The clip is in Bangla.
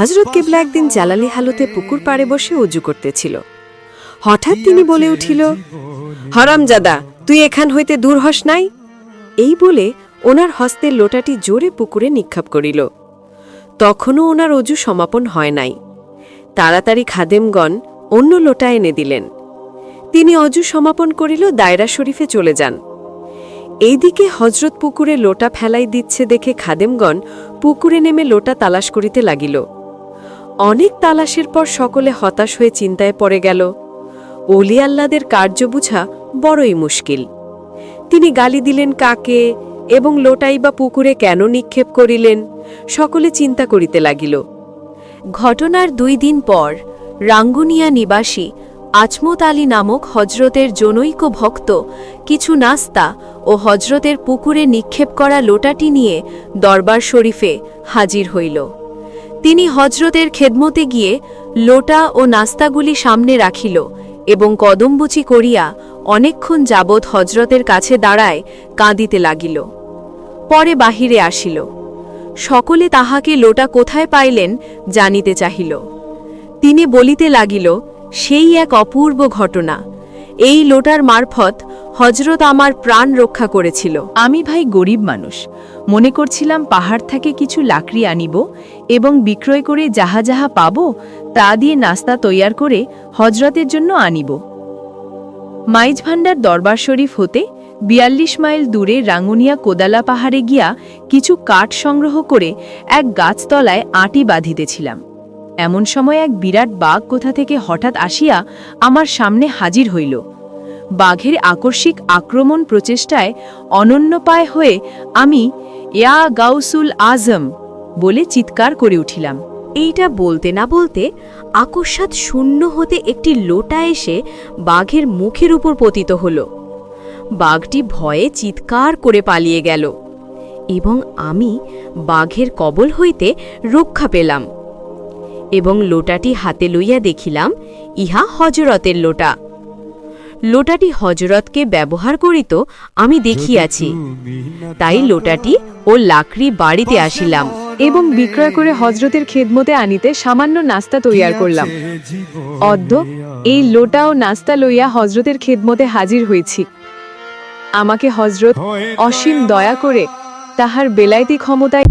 হযরত কিবলা একদিন জালালি হালতে পুকুর পাড়ে বসে ওযু করতেছিল। হঠাৎ তিনি বলে উঠিল, হারামজাদা, তুই এখান হইতে দূর হস নাই। এই বলে ওনার হস্তের লোটাটি জোরে পুকুরে নিক্ষেপ করিল। তখনও ওনার ওযু সমাপন হয় নাই। তাড়াতাড়ি খাদেমগণ অন্য লোটা এনে দিলেন। তিনি অযু সমাপন করিল, দায়রা শরীফে চলে যান। এইদিকে হযরত পুকুরে লোটা ফেলাই দিচ্ছে দেখে খাদেমগণ পুকুরে নেমে লোটা তালাশ করিতে লাগিল। অনেক তালাশের পর সকলে হতাশ হয়ে চিন্তায় পড়ে গেল। ওলি আল্লাদের কার্য বুঝা বড়ই মুশকিল। তিনি গালি দিলেন কাকে এবং লোটাই বা পুকুরে কেন নিক্ষেপ করিলেন, সকলে চিন্তা করিতে লাগিল। ঘটনার 2 দিন পর রাঙ্গুনিয়া নিবাসী আজমত আলী নামক হজরতের জনৈক ভক্ত কিছু নাস্তা ও হজরতের পুকুরে নিক্ষেপ করা লোটাটি নিয়ে দরবার শরীফে হাজির হইল। তিনি হজরতের খেদমতে গিয়ে লোটা ও নাস্তাগুলি সামনে রাখিল এবং কদমবুচি করিয়া অনেকক্ষণ যাবৎ হজরতের কাছে দাঁড়ায় কাঁদিতে লাগিল। পরে বাহিরে আসিল। সকলে তাহাকে লোটা কোথায় পাইলেন জানিতে চাহিল। তিনি বলিতে লাগিল, সেই এক অপূর্ব ঘটনা। এই লোটার মারফত হজরত আমার প্রাণ রক্ষা করেছিল। আমি ভাই গরিব মানুষ, মনে করছিলাম পাহাড় থেকে কিছু লাকড়ি আনিব এবং বিক্রয় করে যাহা যাহা পাব তা দিয়ে নাস্তা তৈয়ার করে হজরতের জন্য আনিব। মাইজভান্ডার দরবার শরীফ হতে 42 মাইল দূরে রাঙ্গুনিয়া কোদালা পাহাড়ে গিয়া কিছু কাঠ সংগ্রহ করে এক গাছতলায় আঁটি বাঁধিতেছিলাম। এমন সময় এক বিরাট বাঘ কোথা থেকে হঠাৎ আসিয়া আমার সামনে হাজির হইল। বাঘের আকস্মিক আক্রমণ প্রচেষ্টায় অনন্যপায় হয়ে আমি ইয়া গাউসুল আজম বলে চিৎকার করে উঠিলাম। এইটা বলতে না বলতে আকস্মাৎ শূন্য হতে একটি লোটা এসে বাঘের মুখের উপর পতিত হল। বাঘটি ভয়ে চিৎকার করে পালিয়ে গেল এবং আমি বাঘের কবল হইতে রক্ষা পেলাম এবং লোটাটি হাতে লইয়া দেখিলাম ইহা হজরতের লোটা। লোটাটি হজরতকে ব্যবহার করিত আমি দেখিয়াছি, তাই লোটাটি ও লাকড়ি বাড়িতে আসিলাম এবং বিক্রয় করে হজরতের খেদমতে আনিতে সামান্য নাস্তা তৈয়ার করলাম। অদ্য এই লোটা ও নাস্তা লইয়া হজরতের খেদমতে হাজির হয়েছি। আমাকে হজরত অসীম দয়া করে তাহার বেলায়েতি ক্ষমতায়